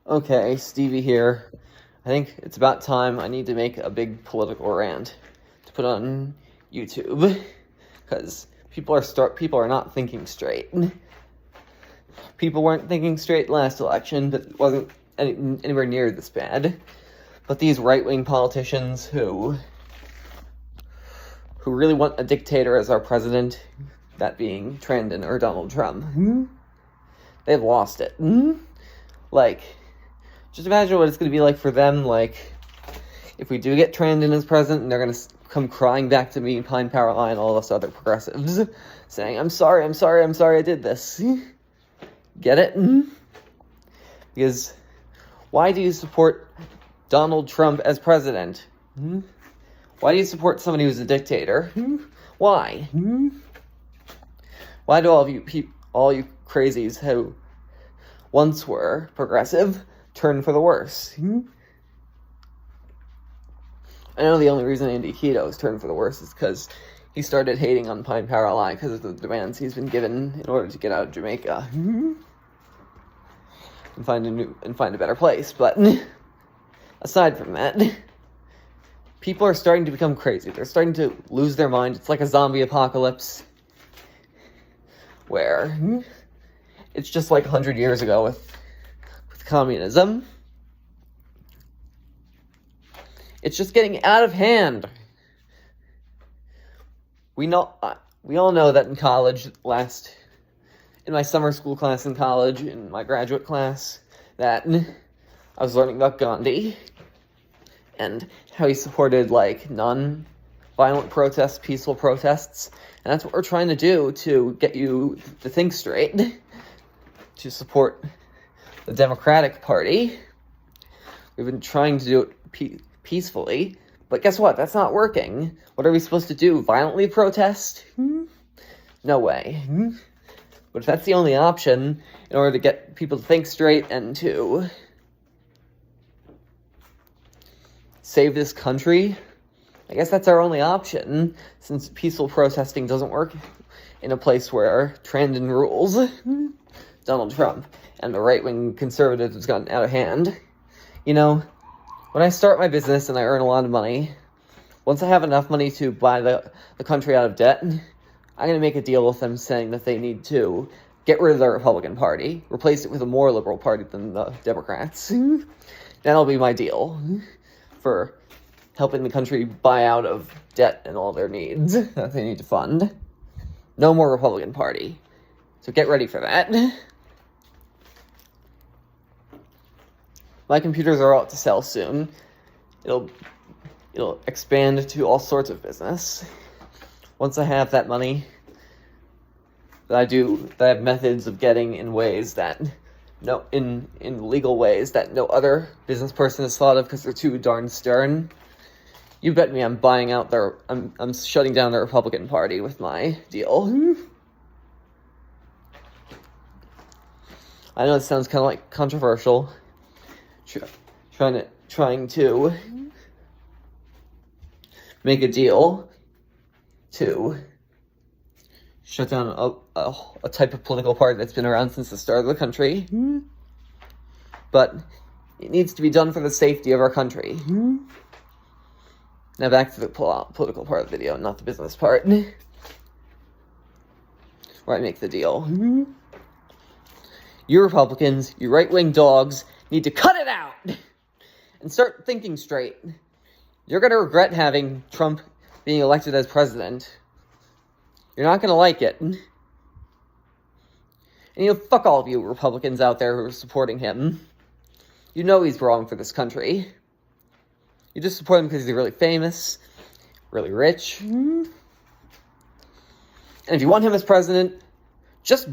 Okay, Stevie here. I think it's about time I need to make a big political rant to put on YouTube, because people are not thinking straight. People weren't thinking straight last election, but it wasn't anywhere near this bad. But these right-wing politicians who really want a dictator as our president, that being Trandon or Donald Trump, they've lost it. Like, just imagine what it's going to be like for them, like, if we do get Trandon as president, and they're going to come crying back to me, Pine Power Line, all us other progressives, saying, I'm sorry, I did this. Get it? Because why do you support Donald Trump as president? Why do you support somebody who's a dictator? Why? Why do all you crazies who once were progressive turn for the worse? I know the only reason Andy Quito's turned for the worse is because he started hating on Pine Power Line because of the demands he's been given in order to get out of Jamaica and find a better place. But aside from that, people are starting to become crazy. They're starting to lose their mind. It's like a zombie apocalypse where it's just like 100 years ago with communism. It's just getting out of hand. We all know that in college, in my summer school class in college, in my graduate class, that I was learning about Gandhi and how he supported, like, non-violent protests, peaceful protests. And that's what we're trying to do to get you to think straight, to support the Democratic Party. We've been trying to do it peacefully, but guess what? That's not working. What are we supposed to do? Violently protest? No way. But if that's the only option in order to get people to think straight and to save this country, I guess that's our only option, since peaceful protesting doesn't work in a place where Trandon rules. Donald Trump and the right-wing conservatives has gotten out of hand. You know, when I start my business and I earn a lot of money, once I have enough money to buy the country out of debt, I'm going to make a deal with them saying that they need to get rid of the Republican Party, replace it with a more liberal party than the Democrats. That'll be my deal for helping the country buy out of debt and all their needs that they need to fund. No more Republican Party. So get ready for that. My computers are out to sell soon. It'll expand to all sorts of business. Once I have that money, that I have methods of getting in ways that in legal ways that no other business person has thought of because they're too darn stern. You bet me I'm I'm shutting down the Republican Party with my deal. I know it sounds kind of like controversial. Trying to make a deal to shut down a type of political party that's been around since the start of the country. But it needs to be done for the safety of our country. Now back to the political part of the video, not the business part, where I make the deal. You Republicans, you right-wing dogs, need to cut it out and start thinking straight. You're going to regret having Trump being elected as president. You're not going to like it. And fuck all of you Republicans out there who are supporting him. You know he's wrong for this country. You just support him because he's really famous, really rich. And if you want him as president, just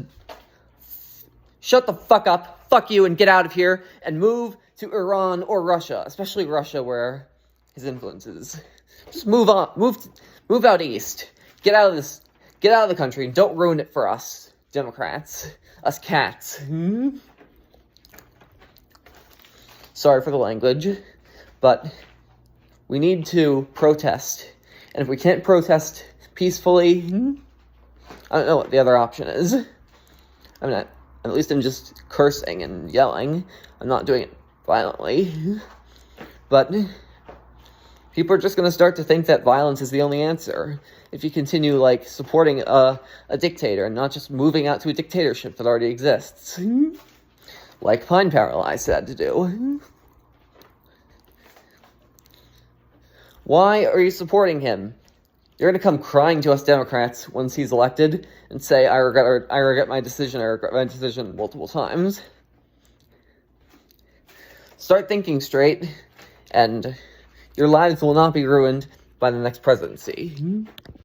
shut the fuck up, fuck you, and get out of here, and move to Iran or Russia, especially Russia, where his influence is. Just move on, move out east. Get out of the country, and don't ruin it for us, Democrats, us cats. Sorry for the language, but we need to protest, and if we can't protest peacefully, I don't know what the other option is. I'm not. At least I'm just cursing and yelling. I'm not doing it violently. But people are just going to start to think that violence is the only answer. If you continue, like, supporting a dictator and not just moving out to a dictatorship that already exists. Like Pine Paralyzed said to do. Why are you supporting him? You're going to come crying to us Democrats once he's elected and say, I regret my decision multiple times. Start thinking straight, and your lives will not be ruined by the next presidency.